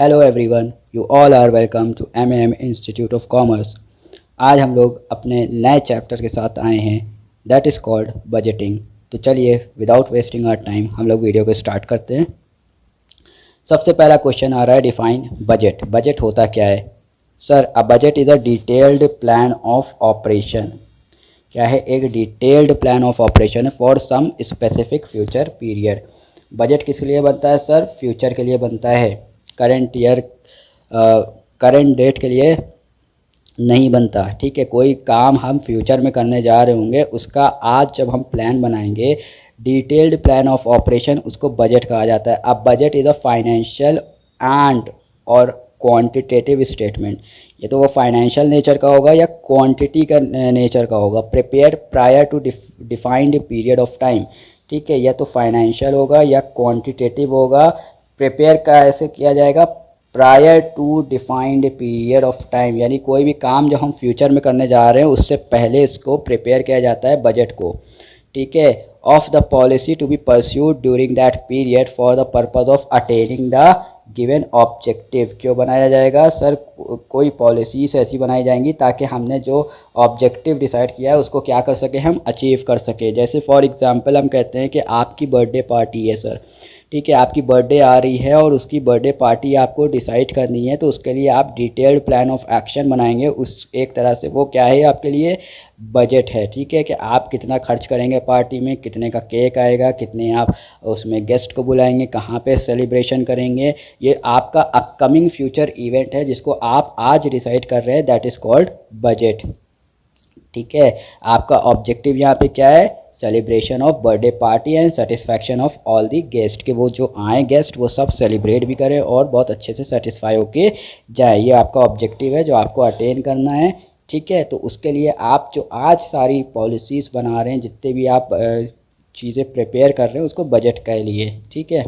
Hello everyone, you all are welcome to M institute of commerce. आज हम लोग अपने नए चैप्टर के साथ आए हैं, दैट इज़ कॉल्ड बजटिंग। तो चलिए विदाउट वेस्टिंग आवर टाइम हम लोग वीडियो को स्टार्ट करते हैं। सबसे पहला क्वेश्चन आ रहा है, डिफाइन बजट। बजट होता क्या है sir? A budget is a detailed plan of operation. क्या है? एक detailed plan of operation for some specific future period. Budget किस लिए बनता है सर? फ्यूचर के लिए बनता है, करंट ईयर करंट डेट के लिए नहीं बनता। ठीक है, कोई काम हम फ्यूचर में करने जा रहे होंगे, उसका आज जब हम प्लान बनाएंगे, डिटेल्ड प्लान ऑफ ऑपरेशन, उसको बजट कहा जाता है। अब budget is a financial and और क्वांटिटेटिव स्टेटमेंट। ये तो वो फाइनेंशियल नेचर का होगा या क्वांटिटी का नेचर का होगा। Prepare prior to defined period of time. ठीक है, या तो फाइनेंशियल होगा या क्वांटिटेटिव होगा। प्रिपेयर का ऐसे किया जाएगा, prior to defined period of time, यानी कोई भी काम जो हम फ्यूचर में करने जा रहे हैं उससे पहले इसको प्रिपेयर किया जाता है, बजट को। ठीक है, of the policy to be pursued during that period for the purpose of attaining the given objective. क्यों बनाया जाएगा सर? कोई पॉलिसीज ऐसी बनाई जाएंगी ताकि हमने जो ऑब्जेक्टिव डिसाइड किया है उसको क्या कर सके, हम अचीव कर सके। जैसे फॉर एग्जांपल हम कहते हैं कि आपकी बर्थडे पार्टी है सर। ठीक है, आपकी बर्थडे आ रही है और उसकी बर्थडे पार्टी आपको डिसाइड करनी है, तो उसके लिए आप डिटेल्ड प्लान ऑफ एक्शन बनाएंगे। उस एक तरह से वो क्या है आपके लिए? बजट है। ठीक है, कि आप कितना खर्च करेंगे पार्टी में, कितने का केक आएगा, कितने आप उसमें गेस्ट को बुलाएंगे, कहाँ पे सेलिब्रेशन करेंगे। ये आपका अपकमिंग फ्यूचर इवेंट है जिसको आप आज डिसाइड कर रहे हैं, दैट इज़ कॉल्ड बजट। ठीक है, आपका ऑब्जेक्टिव यहाँ पे क्या है? Celebration of birthday party and satisfaction of all the guest, के वो जो आए गेस्ट वो सब सेलिब्रेट भी करें और बहुत अच्छे से सेटिस्फाई होके जाए। ये आपका ऑब्जेक्टिव है जो आपको अटेन करना है। ठीक है, तो उसके लिए आप जो आज सारी पॉलिसीज़ बना रहे हैं, जितने भी आप चीज़ें प्रिपेयर कर रहे हैं, उसको बजट के लिए। ठीक है,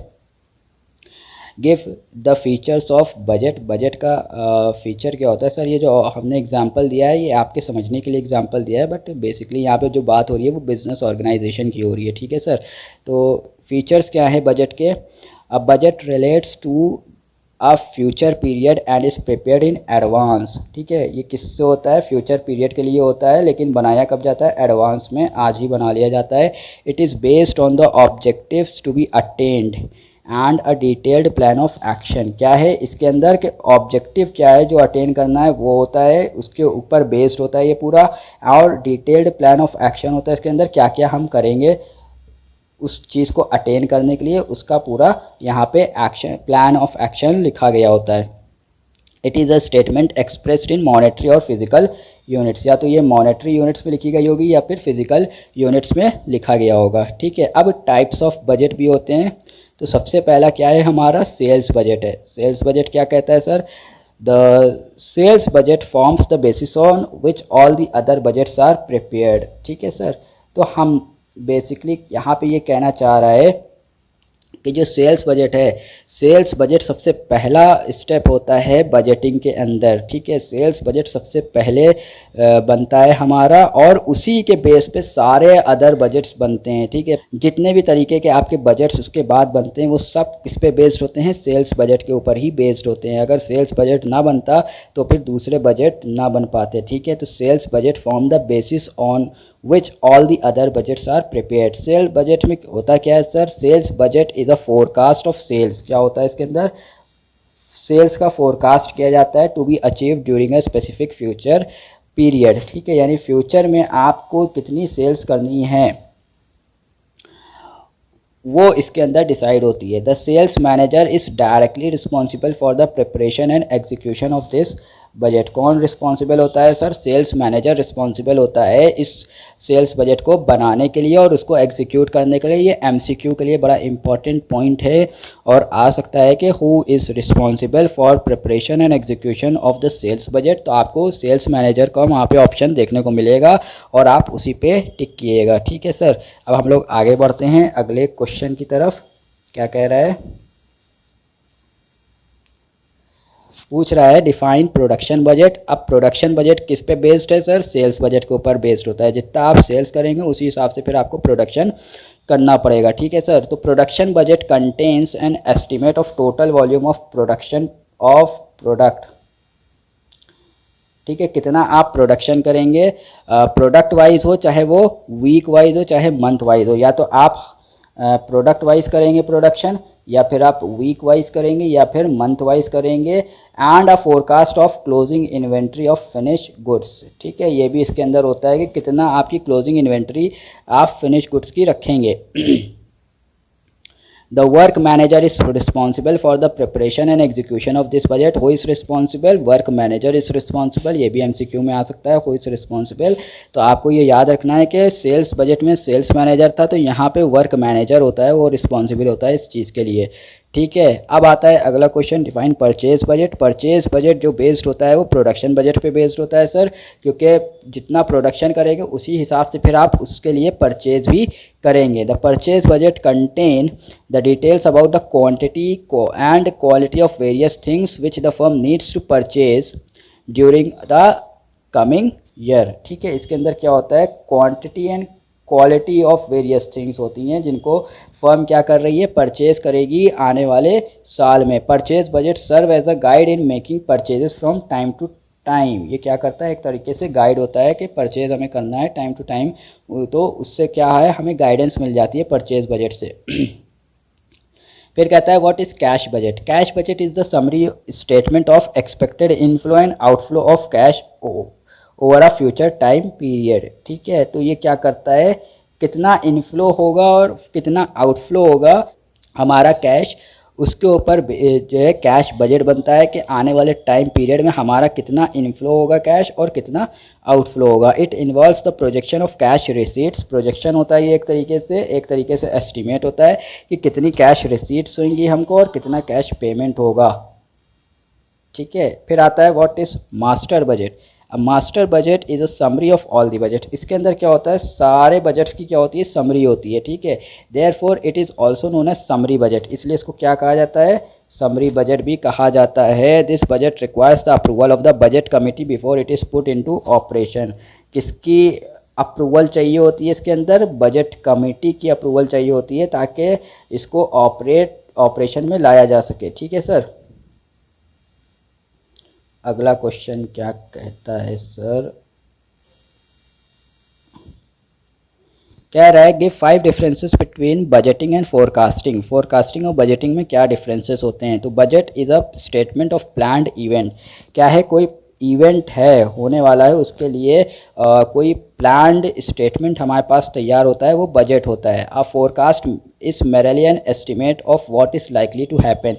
give the features of budget. Budget का फीचर क्या होता है सर? ये जो हमने एग्जांपल दिया है ये आपके समझने के लिए एग्जांपल दिया है, बट बेसिकली यहाँ पे जो बात हो रही है वो बिज़नेस ऑर्गेनाइजेशन की हो रही है। ठीक है सर, तो फीचर्स क्या है बजट के? अब budget relates to a future period and is prepared in advance. ठीक है, ये किससे होता है? फ्यूचर पीरियड के लिए होता है, लेकिन बनाया कब जाता है? एडवांस में, आज ही बना लिया जाता है। It is based on the objectives to be attend and a detailed plan of action. क्या है इसके अंदर के ऑब्जेक्टिव क्या है जो अटेन करना है वो होता है, उसके ऊपर बेस्ड होता है ये पूरा। और डिटेल्ड प्लान ऑफ एक्शन होता है इसके अंदर, क्या क्या हम करेंगे उस चीज़ को अटेन करने के लिए, उसका पूरा यहाँ पे एक्शन, प्लान ऑफ एक्शन लिखा गया होता है। It is a statement expressed in monetary और फिजिकल यूनिट्स। या तो ये मॉनेटरी यूनिट्स में लिखी गई होगी या फिर फिजिकल यूनिट्स में लिखा गया होगा। ठीक है, अब टाइप्स ऑफ बजट भी होते हैं। तो सबसे पहला क्या है हमारा? सेल्स बजट है। सेल्स बजट क्या कहता है sir? The sales budget forms the basis on which all the other budgets are prepared. ठीक है सर, तो हम बेसिकली यहाँ पे ये कहना चाह रहा है कि जो सेल्स बजट है, सेल्स बजट सबसे पहला स्टेप होता है बजटिंग के अंदर। ठीक है, सेल्स बजट सबसे पहले बनता है हमारा और उसी के बेस पे सारे अदर बजट्स बनते हैं। ठीक है, जितने भी तरीके के आपके बजट्स उसके बाद बनते हैं वो सब किस पे बेस्ड होते हैं? सेल्स बजट के ऊपर ही बेस्ड होते हैं। अगर सेल्स बजट ना बनता तो फिर दूसरे बजट ना बन पाते। ठीक है, तो sales budget form the basis on which all the other budgets are prepared. Sale budget में होता क्या है sir? Sales budget is a forecast of sales. क्या होता है इसके अंदर? सेल्स का फोरकास्ट किया जाता है to be achieve during a specific future period. ठीक है, यानी फ्यूचर में आपको कितनी सेल्स करनी है वो इसके अंदर डिसाइड होती है। The sales manager is directly responsible for the preparation and execution of this budget. कौन रिस्पॉन्सिबल होता है सर? सेल्स मैनेजर रिस्पॉन्सिबल होता है इस सेल्स बजट को बनाने के लिए और उसको एग्जीक्यूट करने के लिए। ये एमसीक्यू के लिए बड़ा इंपॉर्टेंट पॉइंट है और आ सकता है कि who is responsible for preparation and execution of the sales budget. तो आपको सेल्स मैनेजर का वहाँ पे ऑप्शन देखने को मिलेगा और आप उसी पे टिक कीजिएगा। ठीक है सर, अब हम लोग आगे बढ़ते हैं अगले क्वेश्चन की तरफ। क्या कह रहा है? पूछ रहा है डिफाइन प्रोडक्शन बजट। अब प्रोडक्शन बजट किस पे बेस्ड है सर? सेल्स बजट के ऊपर बेस्ड होता है। जितना आप सेल्स करेंगे उसी हिसाब से फिर आपको प्रोडक्शन करना पड़ेगा। ठीक है सर, तो production budget contains an estimate of total volume of production of product, ठीक है, कितना आप प्रोडक्शन करेंगे, प्रोडक्ट वाइज हो, चाहे वो वीक वाइज हो, चाहे मंथ वाइज हो, या तो आप प्रोडक्ट वाइज करेंगे प्रोडक्शन, या फिर आप वीक वाइज करेंगे, या फिर मंथ वाइज करेंगे। And a forecast of closing inventory of finish goods, ठीक है, ये भी इसके अंदर होता है कि कितना आपकी क्लोजिंग इन्वेंट्री आप फिनिश गुड्स की रखेंगे। The work manager is responsible for the preparation and execution of this budget. Who is responsible? Work manager is responsible. ये भी MCQ में आ सकता है, who is responsible। तो आपको ये याद रखना है कि सेल्स बजट में सेल्स मैनेजर था, तो यहाँ पे वर्क मैनेजर होता है, वो रिस्पॉन्सिबल होता है इस चीज़ के लिए, ठीक है। अब आता है अगला question, define purchase budget. Purchase budget जो बेस्ड होता है वो प्रोडक्शन बजट पे बेस्ड होता है सर, क्योंकि जितना प्रोडक्शन करेंगे उसी हिसाब से फिर आप उसके लिए परचेज भी करेंगे। The purchase budget contain the details about the quantity and quality of various things which the firm needs to purchase during the coming year, ठीक है। इसके अंदर क्या होता है, quantity and quality of various things होती हैं जिनको फर्म क्या कर रही है, परचेज करेगी आने वाले साल में। Purchase budget serve as a guide in making purchases from time to time. ये क्या करता है, एक तरीके से गाइड होता है कि परचेज हमें करना है टाइम टू टाइम, तो उससे क्या है, हमें गाइडेंस मिल जाती है परचेज बजट से। फिर कहता है what is cash budget. Cash budget is the summary statement of expected inflow and outflow of cash over a future time period, ठीक है। तो ये क्या करता है, कितना इनफ्लो होगा और कितना आउटफ्लो होगा हमारा कैश, उसके ऊपर जो है कैश बजट बनता है कि आने वाले टाइम पीरियड में हमारा कितना इनफ्लो होगा कैश और कितना आउटफ्लो होगा। It involves the projection of cash receipts. Projection होता है ये एक तरीके से एस्टिमेट होता है कि कितनी कैश रिसीट्स होंगी हमको और कितना कैश पेमेंट होगा, ठीक है। फिर आता है what is master budget. Master budget is a summary of all the budget. इसके अंदर क्या होता है, सारे बजट्स की क्या होती है, समरी होती है, ठीक है। Therefore it is also known as summary budget, इसलिए इसको क्या कहा जाता है, समरी बजट भी कहा जाता है। This budget requires the approval of the budget committee before it is put into operation. किसकी अप्रूवल चाहिए होती है इसके अंदर, बजट कमेटी की अप्रूवल चाहिए होती है ताकि इसको ऑपरेशन में लाया जा सके, ठीक है सर। अगला क्वेश्चन क्या कहता है सर, कह रहा है give 5 differences between budgeting and forecasting. Forecasting और बजटिंग में क्या डिफरेंसेस होते हैं। तो budget is a statement of planned event, क्या है, कोई इवेंट है होने वाला है उसके लिए कोई प्लान्ड स्टेटमेंट हमारे पास तैयार होता है, वो बजट होता है। A forecast is merely an estimate of what is likely to happen,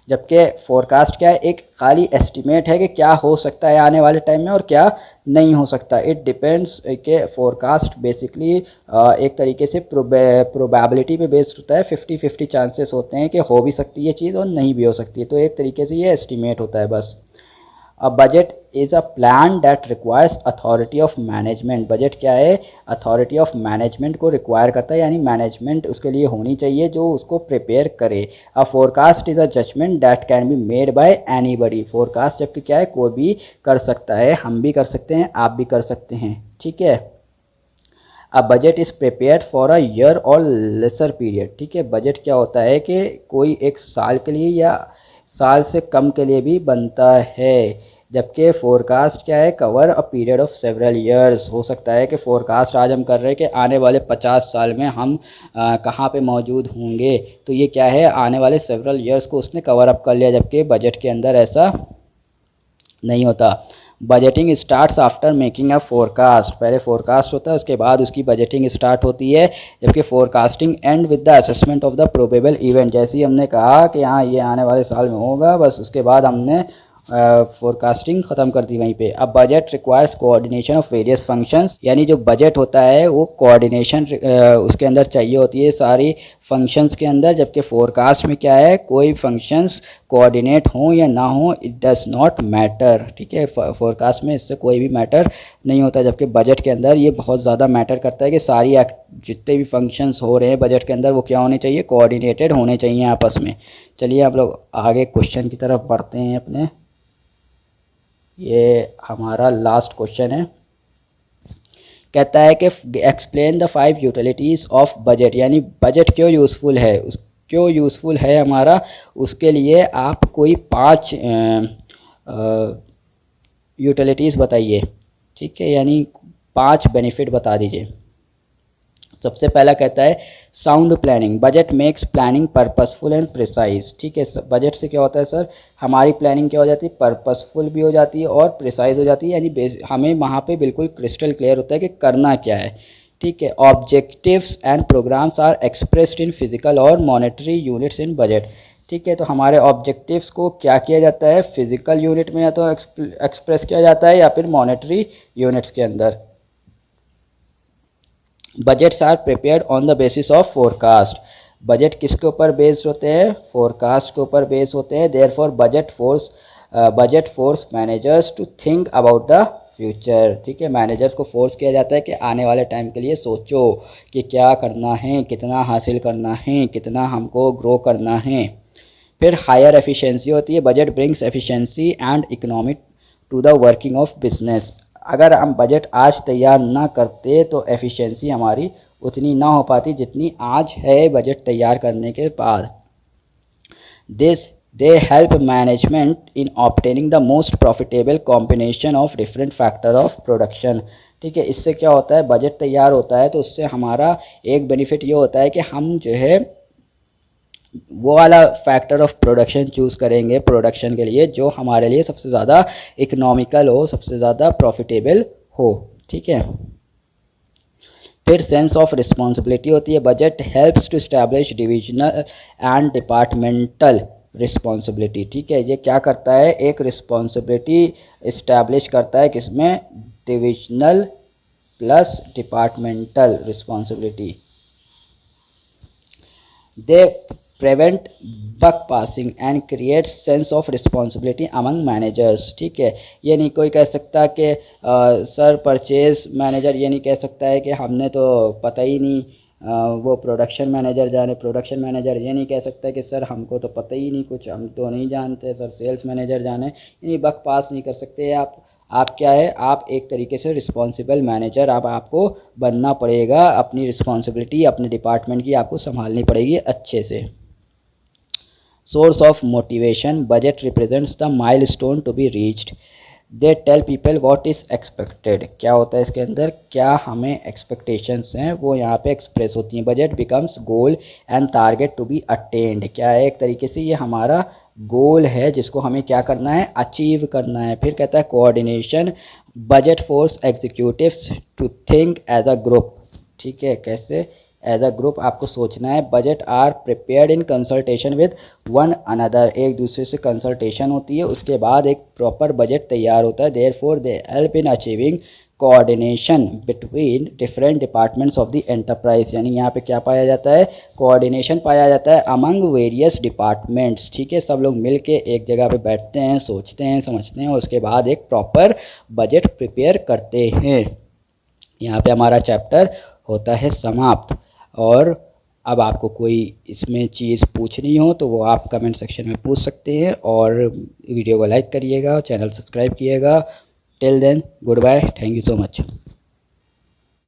जबकि फोरकास्ट क्या है, एक खाली एस्टिमेट है कि क्या हो सकता है आने वाले टाइम में और क्या नहीं हो सकता। इट डिपेंड्स के फोरकास्ट बेसिकली एक तरीके से प्रोबेबिलिटी पे बेस्ड होता है, 50-50 चांसेस होते हैं कि हो भी सकती है ये चीज़ और नहीं भी हो सकती है, तो एक तरीके से ये एस्टिमेट होता है बस। अ budget is a plan that requires authority of management. Budget क्या है, अथॉरिटी ऑफ मैनेजमेंट को रिक्वायर करता है, यानी मैनेजमेंट उसके लिए होनी चाहिए जो उसको प्रिपेयर करे। A forecast is a judgement that can be made by anybody. Forecast जबकि क्या है, कोई भी कर सकता है, हम भी कर सकते हैं, आप भी कर सकते हैं, ठीक है। अ budget is prepared for a year और लेसर पीरियड, ठीक है। बजट क्या होता है कि कोई एक साल के लिए या साल से कम के लिए भी बनता है, जबकि फोरकास्ट क्या है, cover a period of several years. हो सकता है कि फोरकास्ट आज हम कर रहे हैं कि आने वाले 50 साल में हम कहाँ पे मौजूद होंगे, तो ये क्या है, आने वाले सेवरल ईयर्स को उसने कवर अप कर लिया, जबकि बजट के अंदर ऐसा नहीं होता। Budgeting starts after making a forecast, पहले फोरकास्ट होता है उसके बाद उसकी बजटिंग स्टार्ट होती है, जबकि forecasting and with the assessment of the probable event. जैसे ही हमने कहा कि हाँ ये आने वाले साल में होगा, बस उसके बाद हमने फोरकास्टिंग ख़त्म कर दी वहीं पे। अब budget requires coordination of various functions, यानी जो बजट होता है वो कोऑर्डिनेशन उसके अंदर चाहिए होती है सारी फंक्शंस के अंदर, जबकि फोरकास्ट में क्या है, कोई फंक्शंस कोऑर्डिनेट हों या ना हो, इट डज़ नॉट मैटर, ठीक है। फोरकास्ट में इससे कोई भी मैटर नहीं होता, जबकि बजट के अंदर ये बहुत ज़्यादा मैटर करता है कि सारी जितने भी फंक्शंस हो रहे हैं बजट के अंदर वो क्या होने चाहिए, कोऑर्डिनेटेड होने चाहिए आपस में। चलिए आप लोग आगे क्वेश्चन की तरफ बढ़ते हैं अपने, ये हमारा लास्ट क्वेश्चन है। कहता है कि explain the 5 utilities of budget, यानी बजट क्यों यूज़फुल है, क्यों यूज़फुल है हमारा, उसके लिए आप कोई 5 यूटिलिटीज़ बताइए, ठीक है, यानी 5 बेनिफिट बता दीजिए। सबसे पहला कहता है sound planning, budget makes planning purposeful and precise. ठीक है, बजट से क्या होता है सर, हमारी प्लानिंग क्या हो जाती है, पर्पसफुल भी हो जाती है और प्रिसाइज हो जाती है, यानी हमें वहाँ पे बिल्कुल क्रिस्टल क्लियर होता है कि करना क्या है। ठीक है, objectives and programmes are expressed in physical और मॉनेटरी यूनिट्स इन बजट। ठीक है, तो हमारे ऑब्जेक्टिव्स को क्या किया जाता है, फिजिकल यूनिट में या तो एक्सप्रेस किया जाता है या फिर मॉनेटरी यूनिट्स के अंदर। Budgets are prepared on the basis of forecast, budget किसके ऊपर बेस्ड होते हैं, फोरकास्ट के ऊपर बेस्ड होते हैं। Therefore budget force managers to think about the future. ठीक है, मैनेजर्स को फोर्स किया जाता है कि आने वाले टाइम के लिए सोचो कि क्या करना है, कितना हासिल करना है, कितना हमको ग्रो करना है। फिर हायर एफिशिएंसी होती है, budget brings efficiency and economic to the working of business. अगर हम बजट आज तैयार ना करते तो एफिशिएंसी हमारी उतनी ना हो पाती जितनी आज है बजट तैयार करने के बाद। This they help management in obtaining the most profitable combination of different factor of production. ठीक है, इससे क्या होता है, बजट तैयार होता है तो उससे हमारा एक बेनिफिट ये होता है कि हम जो है वो वाला फैक्टर ऑफ प्रोडक्शन चूज़ करेंगे प्रोडक्शन के लिए जो हमारे लिए सबसे ज़्यादा इकोनॉमिकल हो, सबसे ज़्यादा प्रॉफिटेबल हो। ठीक है, फिर सेंस ऑफ रिस्पॉन्सिबिलिटी होती है, budget helps to establish divisional and departmental responsibility. ठीक है, ये क्या करता है, एक रिस्पॉन्सिबिलिटी इस्टेब्लिश करता है, किसमें, divisional plus departmental responsibility. They prevent buck passing and create sense of responsibility among managers. ठीक है, ये नहीं कोई कह सकता कि सर परचेज मैनेजर ये नहीं कह सकता है कि हमने तो पता ही नहीं, वो प्रोडक्शन मैनेजर जाने, प्रोडक्शन मैनेजर ये नहीं कह सकता कि सर हमको तो पता ही नहीं कुछ, हम तो नहीं जानते, सर सेल्स मैनेजर जाने, यानी बक पास नहीं कर सकते आप क्या है, आप एक तरीके से रिस्पॉन्सिबल मैनेजर आपको बनना पड़ेगा, अपनी रिस्पॉन्सिबिलिटी अपने डिपार्टमेंट की आपको संभालनी पड़ेगी अच्छे से। Source of motivation, budget represents the milestone to be reached, they tell people what is expected. क्या होता है इसके अंदर, क्या हमें एक्सपेक्टेशंस हैं वो यहाँ पे एक्सप्रेस होती हैं। Budget becomes goal and target to be attend, क्या है, एक तरीके से ये हमारा गोल है जिसको हमें क्या करना है, अचीव करना है। फिर कहता है coordination, budget force executives to think as a group. ठीक है, कैसे, एज अ ग्रुप आपको सोचना है। Budget are prepared in consultation with one another, एक दूसरे से कंसल्टेशन होती है, उसके बाद एक प्रॉपर बजट तैयार होता है। Therefore they help in achieving coordination between different departments of the enterprise, यानी यहाँ पे क्या पाया जाता है, कोऑर्डिनेशन पाया जाता है अमंग वेरियस डिपार्टमेंट्स। ठीक है, सब लोग मिल के एक जगह पे बैठते हैं, सोचते हैं, समझते हैं और उसके बाद एक प्रॉपर बजट प्रिपेयर करते हैं। यहाँ पे हमारा चैप्टर होता है समाप्त। और अब आपको कोई इसमें चीज़ पूछनी हो तो वो आप कमेंट सेक्शन में पूछ सकते हैं, और वीडियो को लाइक करिएगा, चैनल सब्सक्राइब कीजिएगा। Till then good bye, thank you so much.